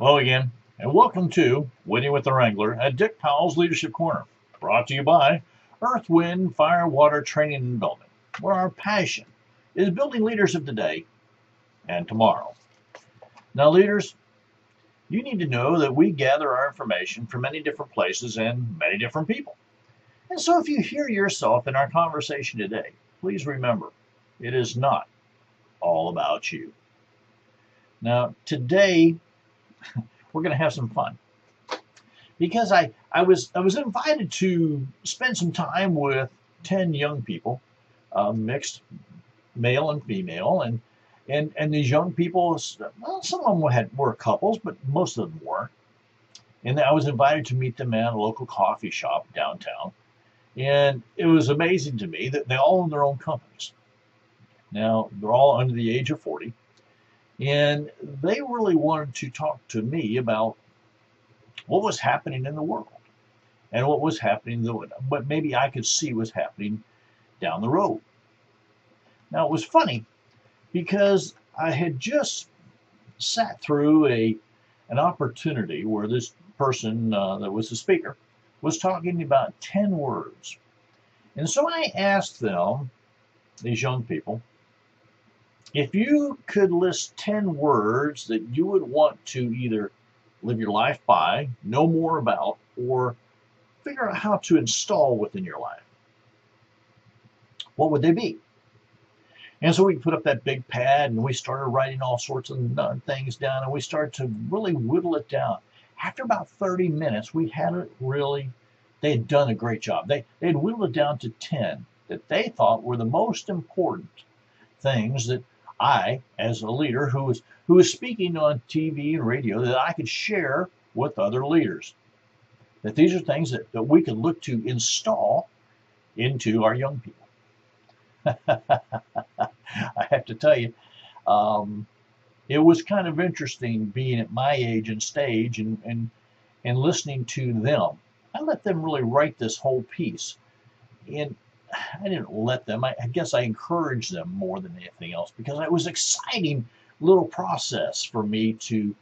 Hello again, and welcome to Winning with the Wrangler at Dick Powell's Leadership Corner, brought to you by Earth, Wind, Fire, Water Training and Development, where our passion is building leaders of today and tomorrow. Now, leaders, you need to know that we gather our information from many different places and many different people. And so if you hear yourself in our conversation today, please remember, it is not all about you. Now, today, we're going to have some fun because I was invited to spend some time with 10 young people, mixed male and female, and these young people, well, some of them were couples, but most of them weren't. And I was invited to meet them at a local coffee shop downtown, and it was amazing to me that they all own their own companies. Now they're all under the age of 40. And they really wanted to talk to me about what was happening in the world and what was happening, what maybe I could see was happening down the road. Now, it was funny because I had just sat through an opportunity where this person that was the speaker was talking about 10 words. And so I asked them, these young people, if you could list 10 words that you would want to either live your life by, know more about, or figure out how to install within your life, what would they be? And so we put up that big pad and we started writing all sorts of things down, and we started to really whittle it down. After about 30 minutes, we had it really, they had done a great job. They had whittled it down to 10 that they thought were the most important things that I, as a leader who was speaking on TV and radio, that I could share with other leaders. That these are things that we could look to install into our young people. I have to tell you, it was kind of interesting being at my age and stage and listening to them. I let them really write this whole piece. And I didn't let them. I guess I encouraged them more than anything else because it was an exciting little process for me to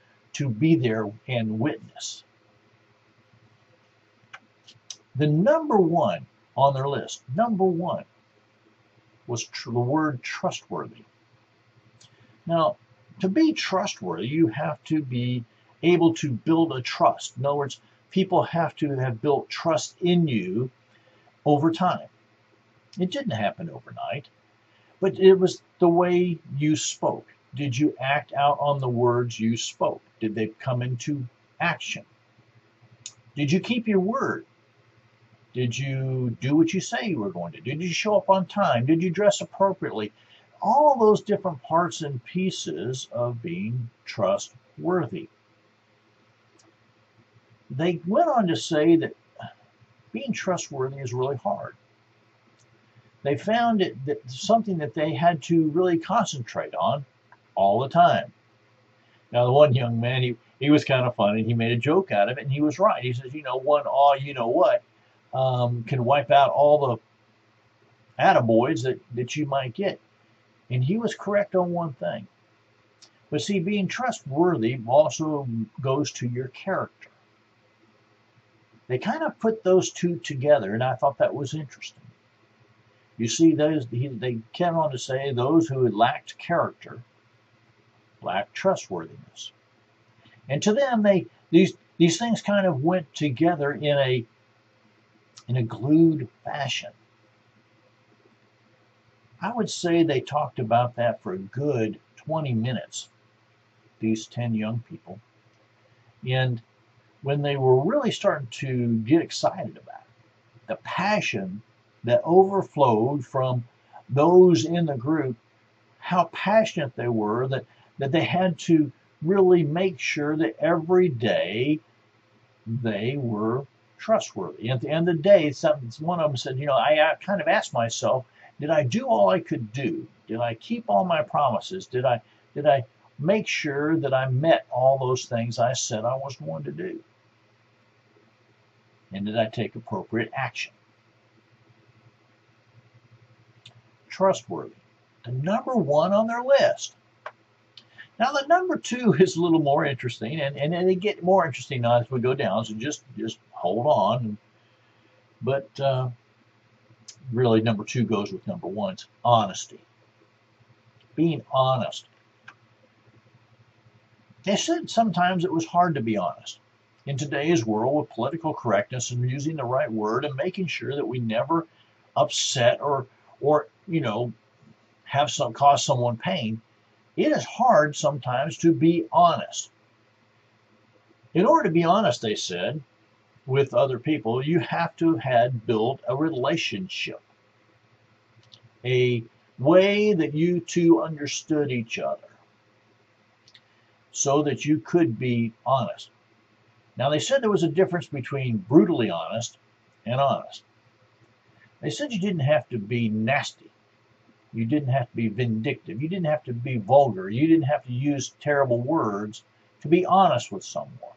be there and witness. The number one on their list, number one, was the word trustworthy. Now, to be trustworthy, you have to be able to build a trust. In other words, people have to have built trust in you over time. It didn't happen overnight, but it was the way you spoke. Did you act out on the words you spoke? Did they come into action? Did you keep your word? Did you do what you say you were going to do? Did you show up on time? Did you dress appropriately? All those different parts and pieces of being trustworthy. They went on to say that being trustworthy is really hard. They found it that something that they had to really concentrate on all the time. Now, the one young man, he was kind of funny. He made a joke out of it, and he was right. He says, one you know what can wipe out all the attaboys that you might get. And he was correct on one thing. But see, being trustworthy also goes to your character. They kind of put those two together, and I thought that was interesting. You see, they came on to say those who had lacked character lacked trustworthiness. And to them, these things kind of went together in a glued fashion. I would say they talked about that for a good 20 minutes, these 10 young people. And when they were really starting to get excited about it, the passion that overflowed from those in the group, how passionate they were, that they had to really make sure that every day they were trustworthy. At the end of the day, one of them said, I kind of asked myself, did I do all I could do? Did I keep all my promises? Did I make sure that I met all those things I said I was going to do? And did I take appropriate action? Trustworthy, the number one on their list. Now, the number 2 is a little more interesting, and they get more interesting now as we go down, so just hold on. But really, number 2 goes with number 1. It's honesty. Being honest. They said sometimes it was hard to be honest. In today's world, with political correctness and using the right word and making sure that we never upset or have cause someone pain, it is hard sometimes to be honest. In order to be honest, they said, with other people, you have to have built a relationship, a way that you two understood each other so that you could be honest. Now, they said there was a difference between brutally honest and honest. They said you didn't have to be nasty. You didn't have to be vindictive. You didn't have to be vulgar. You didn't have to use terrible words to be honest with someone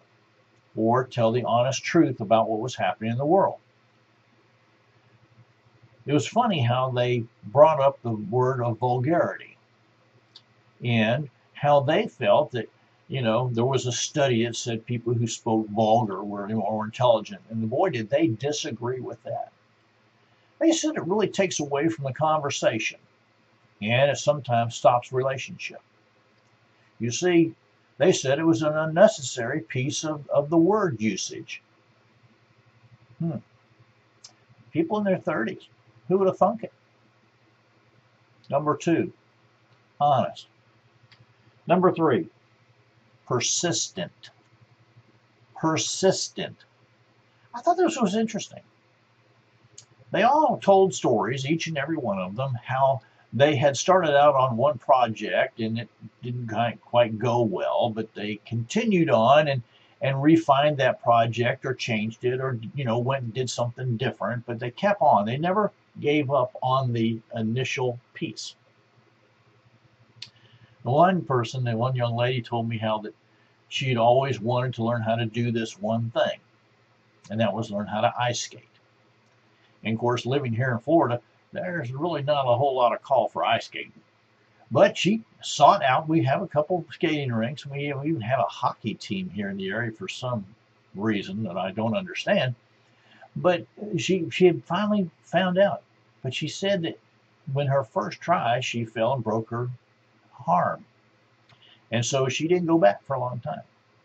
or tell the honest truth about what was happening in the world. It was funny how they brought up the word of vulgarity and how they felt that, there was a study that said people who spoke vulgar were more intelligent. And boy, did they disagree with that. They said it really takes away from the conversation and it sometimes stops relationship. You see, they said it was an unnecessary piece of the word usage. People in their 30s, who would have thunk it? Number 2, honest. Number 3, persistent. Persistent. I thought this was interesting. They all told stories, each and every one of them, how they had started out on one project and it didn't quite go well, but they continued on and refined that project or changed it or, went and did something different, but they kept on. They never gave up on the initial piece. One young lady told me how that she had always wanted to learn how to do this one thing, and that was learn how to ice skate. And of course, living here in Florida, there's really not a whole lot of call for ice skating. But she sought out, we have a couple of skating rinks. We even have a hockey team here in the area for some reason that I don't understand. But she had finally found out. But she said that when her first try, she fell and broke her arm. And so she didn't go back for a long time.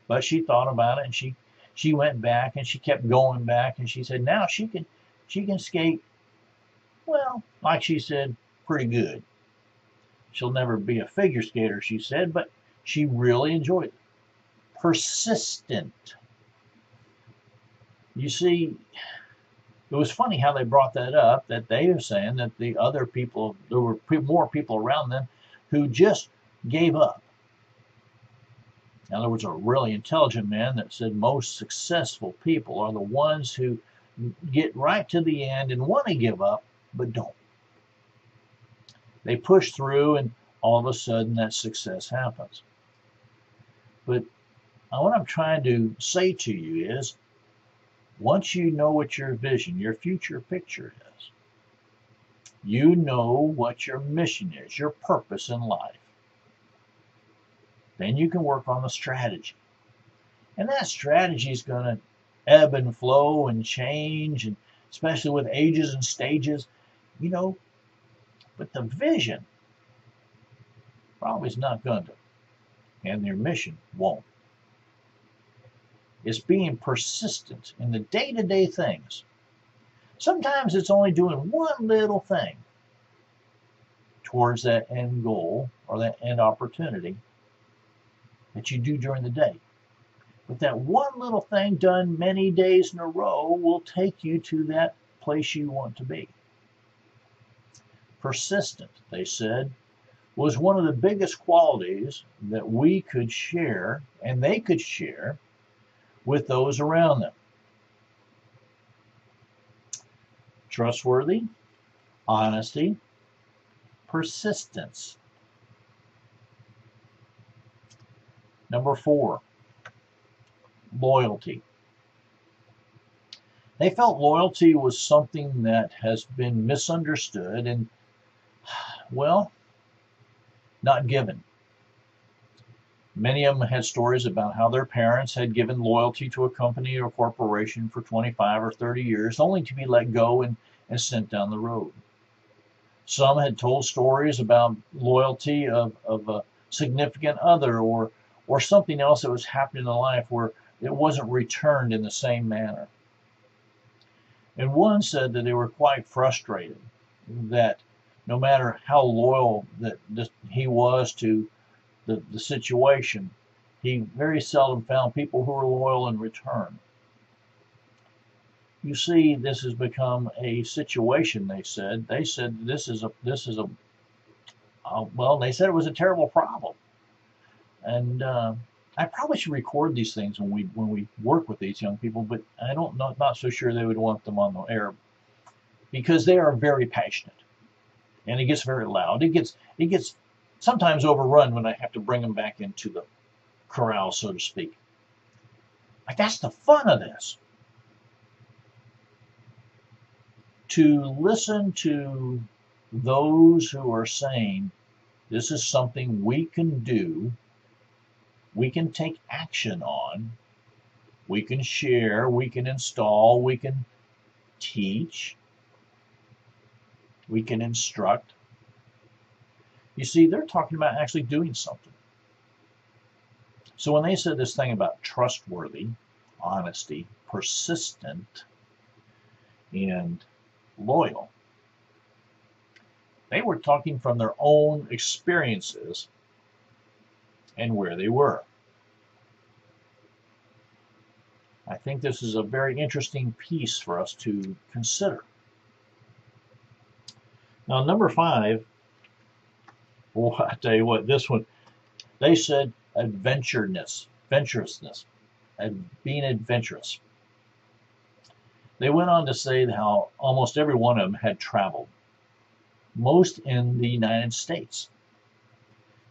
But she thought about it and she went back and she kept going back. And she said now she can skate, well, like she said, pretty good. She'll never be a figure skater, she said, but she really enjoyed it. Persistent. You see, it was funny how they brought that up, that they were saying that the other people, there were more people around them who just gave up. Now, there was a really intelligent man that said most successful people are the ones who get right to the end and want to give up, but don't. They push through and all of a sudden that success happens. But what I'm trying to say to you is, once you know what your vision, your future picture is, you know what your mission is, your purpose in life, then you can work on the strategy. And that strategy is going to ebb and flow and change, and especially with ages and stages, but the vision probably is not going to, and your mission won't. It's being persistent in the day-to-day things. Sometimes it's only doing one little thing towards that end goal or that end opportunity that you do during the day. But that one little thing done many days in a row will take you to that place you want to be. Persistent, they said, was one of the biggest qualities that we could share and they could share with those around them. Trustworthy, honesty, persistence. Number 4, loyalty. They felt loyalty was something that has been misunderstood and, well, not given. Many of them had stories about how their parents had given loyalty to a company or corporation for 25 or 30 years, only to be let go and sent down the road. Some had told stories about loyalty of a significant other or something else that was happening in life where it wasn't returned in the same manner. And one said that they were quite frustrated that no matter how loyal that he was to the situation, he very seldom found people who were loyal in return. You see, this has become a situation. They said this is a well, they said it was a terrible problem, and I probably should record these things when we work with these young people, but I don't not so sure they would want them on the air because they are very passionate, and it gets very loud. It gets sometimes overrun when I have to bring them back into the corral, so to speak. Like, that's the fun of this. To listen to those who are saying this is something we can do, we can take action on, we can share, we can install, we can teach, we can instruct. You see, they're talking about actually doing something. So when they said this thing about trustworthy, honesty, persistent, and loyal, they were talking from their own experiences and where they were. I think this is a very interesting piece for us to consider. Now, number 5, well, I tell you what, this one, they said adventurousness, and being adventurous. They went on to say how almost every one of them had traveled, most in the United States.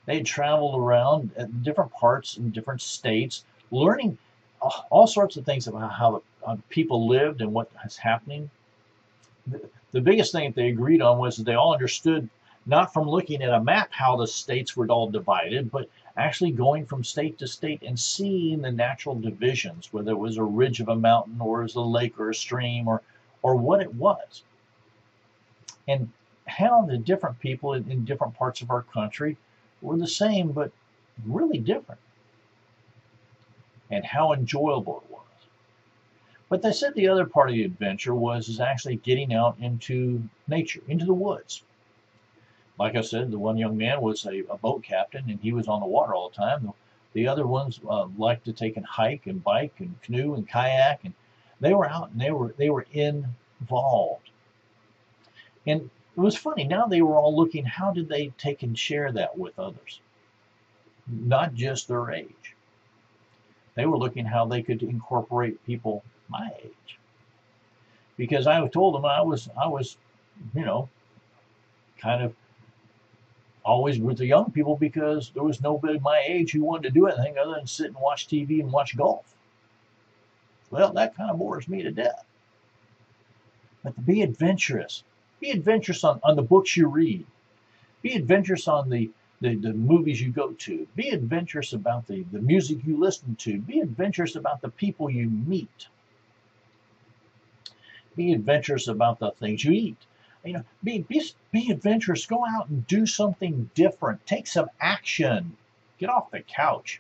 They had traveled around at different parts in different states, learning all sorts of things about how the people lived and what was happening. The biggest thing that they agreed on was that they all understood, not from looking at a map how the states were all divided, but actually going from state to state and seeing the natural divisions, whether it was a ridge of a mountain or as a lake or a stream or what it was. And how the different people in different parts of our country were the same but really different. And how enjoyable it was. But they said the other part of the adventure is actually getting out into nature, into the woods. Like I said, the one young man was a boat captain, and he was on the water all the time. The other ones liked to take and hike and bike and canoe and kayak, and they were out and they were involved. And it was funny. Now they were all looking, how did they take and share that with others? Not just their age. They were looking how they could incorporate people my age. Because I told them I was, kind of always with the young people because there was nobody my age who wanted to do anything other than sit and watch TV and watch golf. Well, that kind of bores me to death. But to be adventurous. Be adventurous on the books you read. Be adventurous on the movies you go to. Be adventurous about the music you listen to. Be adventurous about the people you meet. Be adventurous about the things you eat. Be adventurous. Go out and do something different. Take some action. Get off the couch.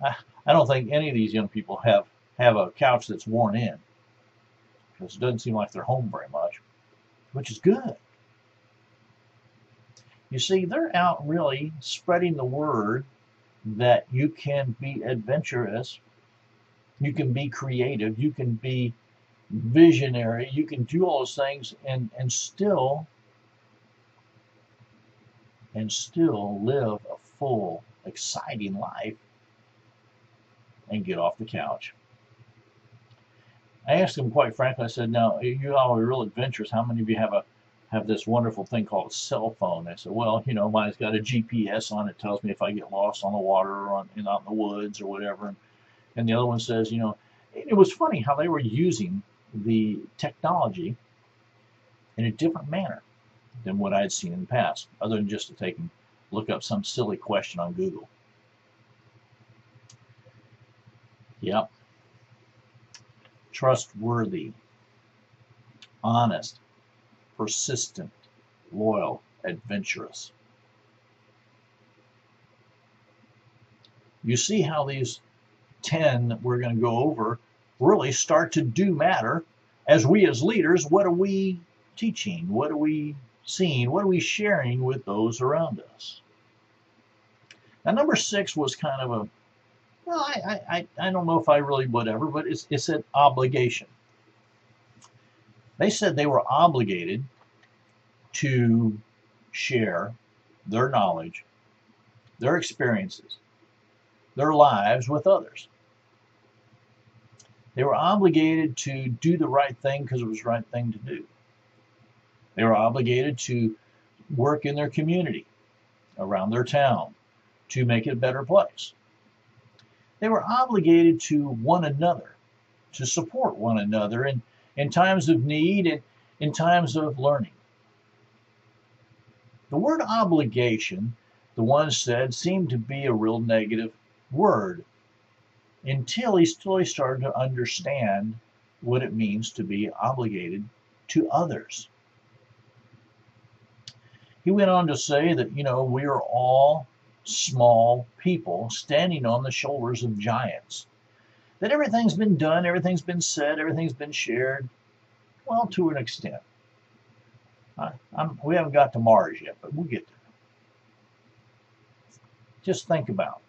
I don't think any of these young people have a couch that's worn in, because it doesn't seem like they're home very much, which is good. You see, they're out really spreading the word that you can be adventurous, you can be creative, you can be visionary, you can do all those things and still live a full, exciting life and get off the couch. I asked them quite frankly, I said, now, you all are real adventurous. How many of you have this wonderful thing called a cell phone? I said, well, mine's got a GPS on it, tells me if I get lost on the water or out in the woods or whatever. And the other one says, it was funny how they were using the technology in a different manner than what I had seen in the past, other than just to take and look up some silly question on Google. Yep. Trustworthy, honest, persistent, loyal, adventurous. You see how these 10 that we're going to go over really start to do matter as we as leaders. What are we teaching? What are we seeing? What are we sharing with those around us? Now, number 6 was kind of a, well, I don't know if I really whatever, but it's an obligation. They said they were obligated to share their knowledge, their experiences, their lives with others. They were obligated to do the right thing because it was the right thing to do. They were obligated to work in their community, around their town, to make it a better place. They were obligated to one another, to support one another in times of need and in times of learning. The word obligation, the one said, seemed to be a real negative word until he started to understand what it means to be obligated to others. He went on to say that, we are all small people standing on the shoulders of giants. That everything's been done, everything's been said, everything's been shared, well, to an extent. We haven't got to Mars yet, but we'll get there. Just think about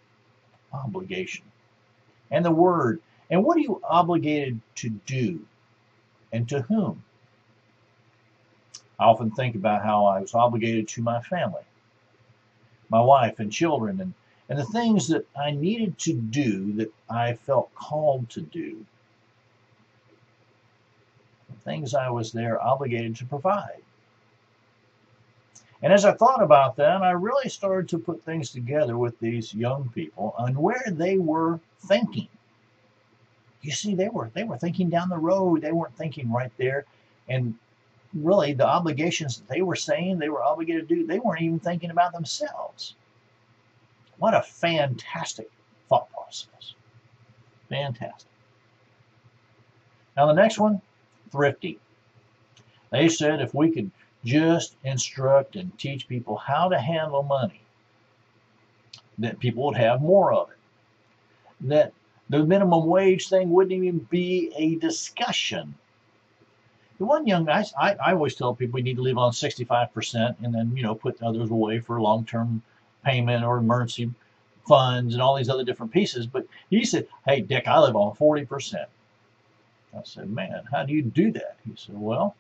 obligation and the word. And what are you obligated to do and to whom? I often think about how I was obligated to my family, my wife and children, and the things that I needed to do that I felt called to do. The things I was there obligated to provide. And as I thought about that, I really started to put things together with these young people on where they were thinking. You see, they were thinking down the road. They weren't thinking right there. And really, the obligations that they were saying they were obligated to do, they weren't even thinking about themselves. What a fantastic thought process. Fantastic. Now the next one, thrifty. They said if we could just instruct and teach people how to handle money, that people would have more of it. That the minimum wage thing wouldn't even be a discussion. The one young guy, I always tell people we need to live on 65% and then, put others away for long-term payment or emergency funds and all these other different pieces. But he said, hey, Dick, I live on 40%. I said, man, how do you do that? He said, well,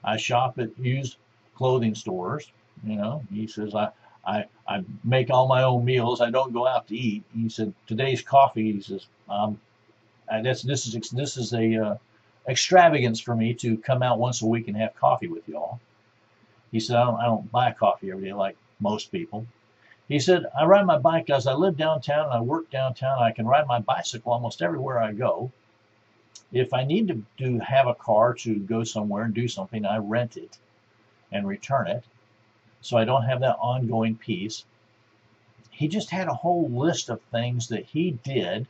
I shop at used clothing stores. He says, I make all my own meals. I don't go out to eat. He said, today's coffee, he says, this is a extravagance for me to come out once a week and have coffee with y'all. He said, I don't buy coffee every day like most people. He said, I ride my bike as I live downtown and I work downtown. I can ride my bicycle almost everywhere I go. If I need to have a car to go somewhere and do something, I rent it and return it. So I don't have that ongoing piece. He just had a whole list of things that he did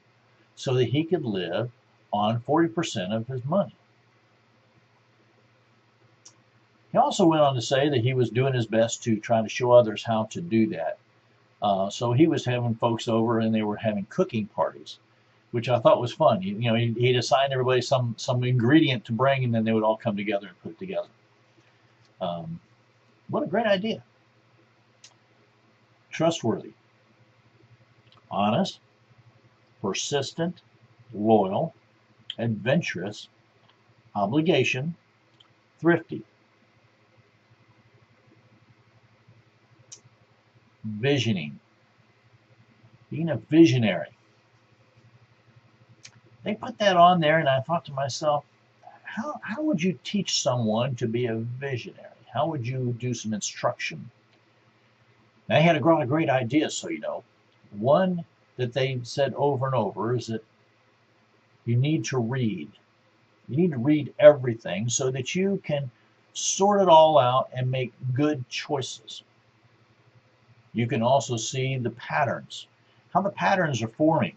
so that he could live on 40% of his money. He also went on to say that he was doing his best to try to show others how to do that. So he was having folks over and they were having cooking parties, which I thought was fun. He'd assign everybody some ingredient to bring, and then they would all come together and put it together. What a great idea. Trustworthy, honest, persistent, loyal, adventurous, obligation, thrifty. Visioning, being a visionary. They put that on there, and I thought to myself, how would you teach someone to be a visionary? How would you do some instruction? Now, I had a lot of great ideas, so one that they said over and over is that you need to read. You need to read everything so that you can sort it all out and make good choices. You can also see the patterns, how the patterns are forming.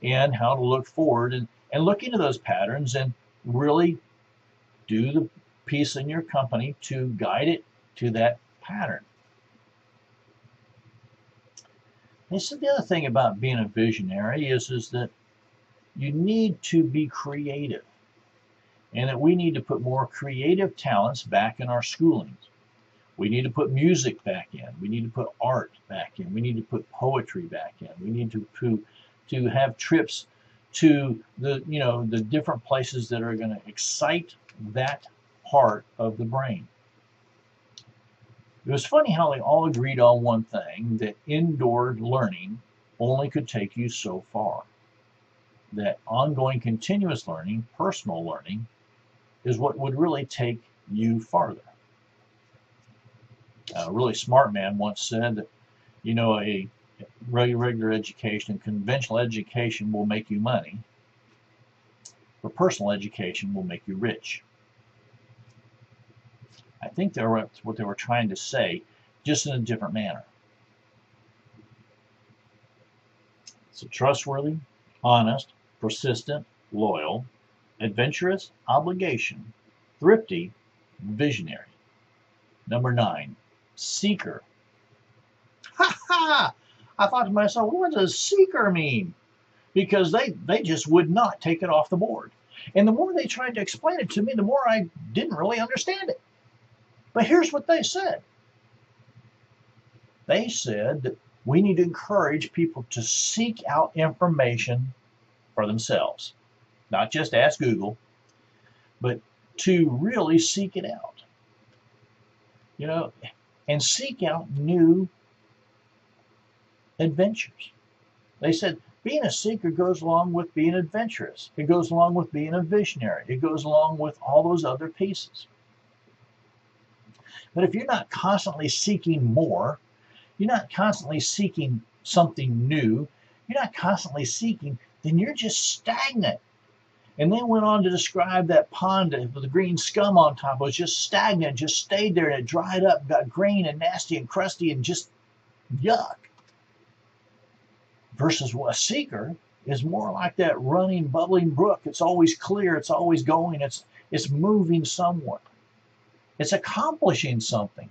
and how to look forward and look into those patterns and really do the piece in your company to guide it to that pattern. They said the other thing about being a visionary is that you need to be creative, and that we need to put more creative talents back in our schoolings. We need to put music back in. We need to put art back in. We need to put poetry back in. We need to have trips to the different places that are going to excite that part of the brain. It was funny how they all agreed on one thing, that indoor learning only could take you so far. That ongoing continuous learning, personal learning, is what would really take you farther. A really smart man once said that, a regular education, conventional education will make you money, but personal education will make you rich. I think that's what they were trying to say, just in a different manner. So trustworthy, honest, persistent, loyal, adventurous, obligation, thrifty, visionary. Number 9, seeker. Ha ha! I thought to myself, what does seeker mean? Because they just would not take it off the board. And the more they tried to explain it to me, the more I didn't really understand it. But here's what they said. They said that we need to encourage people to seek out information for themselves. Not just ask Google, but to really seek it out. And seek out new adventures. They said being a seeker goes along with being adventurous. It goes along with being a visionary. It goes along with all those other pieces. But if you're not constantly seeking more, you're not constantly seeking something new, you're not constantly seeking, then you're just stagnant. And they went on to describe that pond with the green scum on top. It was just stagnant, just stayed there, and it dried up, got green and nasty and crusty and just yuck. Versus a seeker is more like that running, bubbling brook. It's always clear, it's always going, it's moving somewhere. It's accomplishing something.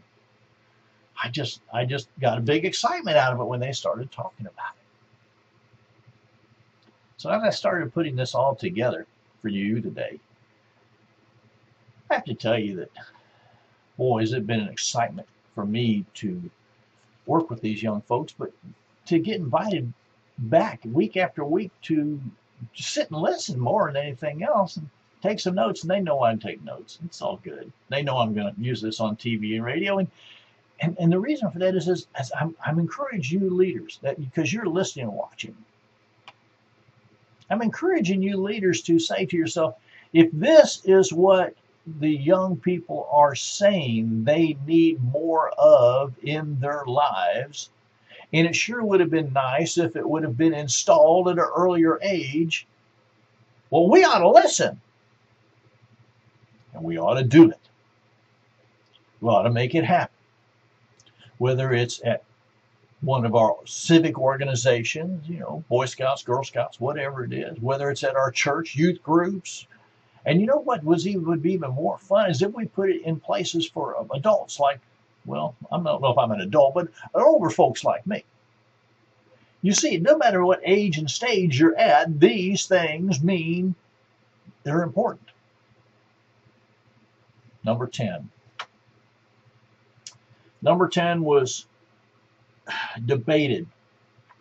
I just got a big excitement out of it when they started talking about it. So as I started putting this all together for you today, I have to tell you that, boy, has it been an excitement for me to work with these young folks, but to get invited back week after week to sit and listen more than anything else and take some notes. And they know I take notes. It's all good. They know I'm going to use this on TV and radio. And the reason for that is I'm encouraging you leaders, that because you're listening and watching, I'm encouraging you leaders to say to yourself, if this is what the young people are saying they need more of in their lives, and it sure would have been nice if it would have been installed at an earlier age, well, we ought to listen. And we ought to do it. We ought to make it happen. Whether it's at one of our civic organizations, Boy Scouts, Girl Scouts, whatever it is, whether it's at our church, youth groups. And you know what would be even more fun is if we put it in places for adults like, well, I don't know if I'm an adult, but older folks like me. You see, no matter what age and stage you're at, these things mean they're important. Number 10. Number 10 was debated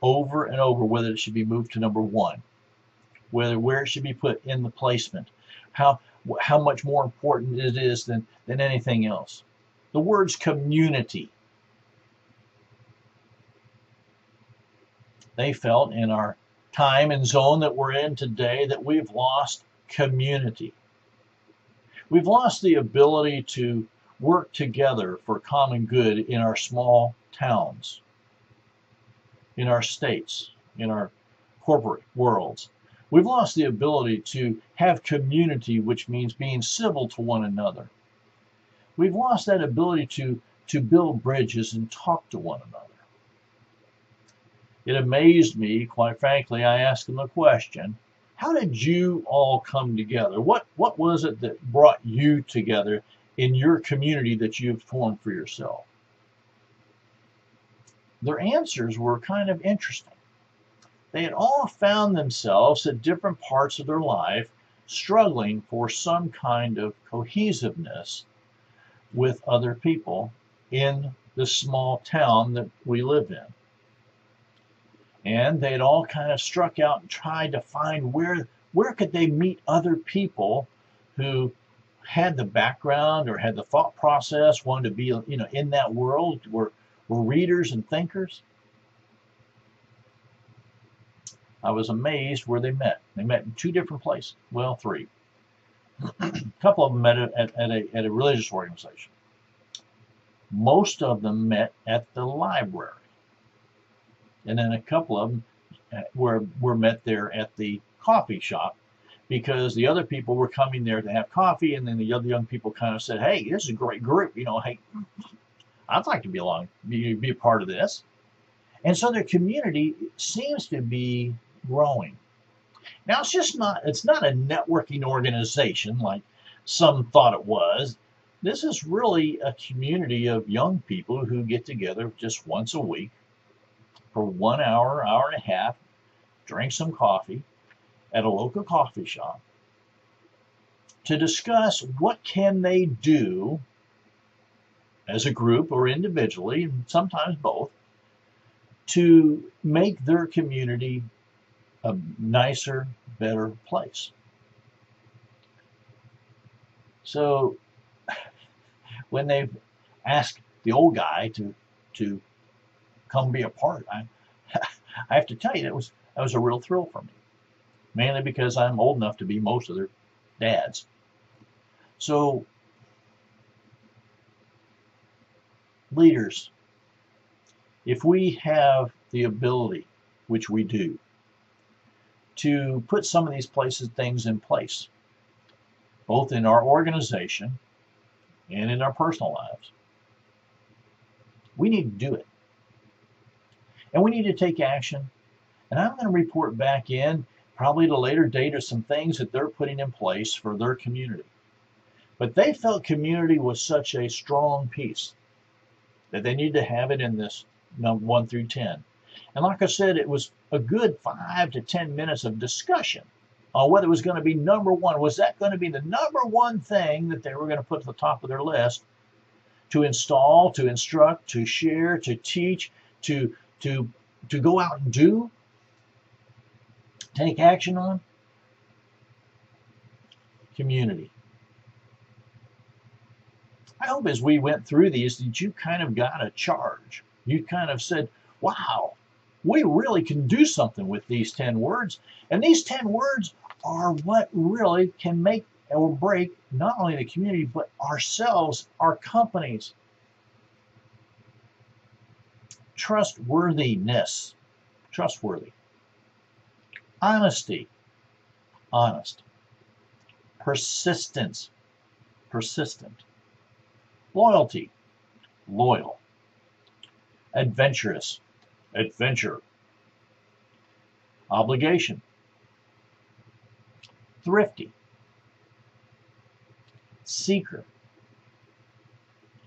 over and over whether it should be moved to number 1, where it should be put in the placement, how much more important it is than anything else. The words community. They felt in our time and zone that we're in today that we've lost community. We've lost the ability to work together for common good in our small towns, in our states, in our corporate worlds. We've lost the ability to have community, which means being civil to one another. We've lost that ability to build bridges and talk to one another. It amazed me, quite frankly. I asked them the question, how did you all come together? What was it that brought you together in your community that you've formed for yourself? Their answers were kind of interesting. They had all found themselves at different parts of their life struggling for some kind of cohesiveness with other people in the small town that we live in. And they'd all kind of struck out and tried to find where could they meet other people who had the background or had the thought process, wanted to be, in that world, were readers and thinkers. I was amazed where they met. They met in 2 different places. Well, 3. A couple of them met at a religious organization. Most of them met at the library. And then a couple of them were met there at the coffee shop, because the other people were coming there to have coffee, and then the other young people kind of said, hey, this is a great group. Hey, I'd like to be a part of this. And so their community seems to be growing. Now, it's not a networking organization like some thought it was. This is really a community of young people who get together just once a week for 1 hour, hour and a half, drink some coffee at a local coffee shop to discuss what can they do as a group or individually, and sometimes both, to make their community a nicer, better place. So when they asked the old guy to come be a part, I have to tell you, that was a real thrill for me, mainly because I'm old enough to be most of their dads. So leaders, if we have the ability, which we do, to put some of these things in place, both in our organization and in our personal lives, we need to do it. And we need to take action. And I'm going to report back in, probably at a later date, of some things that they're putting in place for their community. But they felt community was such a strong piece that they need to have it in this 1 through 10. And like I said, it was a good 5 to 10 minutes of discussion on whether it was going to be number one. Was that going to be the number one thing that they were going to put at the top of their list to install, to instruct, to share, to teach, to go out and do, take action on? Community. I hope as we went through these that you kind of got a charge. You kind of said, wow, we really can do something with these 10 words. And these 10 words are what really can make or break not only the community, but ourselves, our companies. Trustworthiness. Trustworthy. Honesty. Honest. Persistence. Persistent. Loyalty. Loyal. Adventurous. Adventure. Obligation. Thrifty. Seeker.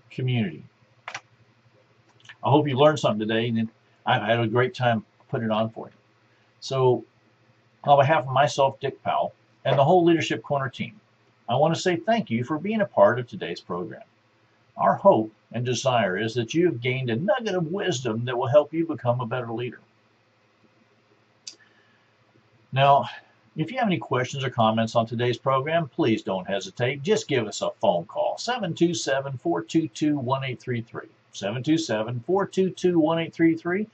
Community. I hope you learned something today, and I've had a great time putting it on for you. So, on behalf of myself, Dick Powell, and the whole Leadership Corner team, I want to say thank you for being a part of today's program. Our hope and desire is that you have gained a nugget of wisdom that will help you become a better leader. Now, if you have any questions or comments on today's program, please don't hesitate. Just give us a phone call, 727-422-1833. 727-422-1833.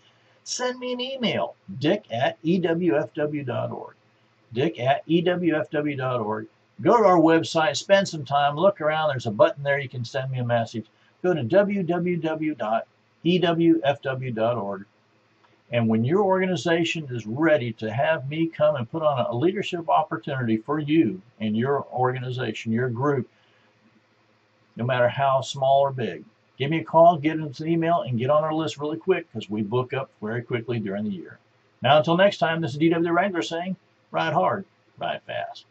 Send me an email, dick@ewfw.org. dick@ewfw.org. Go to our website, spend some time, look around. There's a button there. You can send me a message. Go to www.ewfw.org. And when your organization is ready to have me come and put on a leadership opportunity for you and your organization, your group, no matter how small or big, Give me a call, get us an email, and get on our list really quick because we book up very quickly during the year. Now, until next time, this is DW the Wrangler saying, ride hard, ride fast.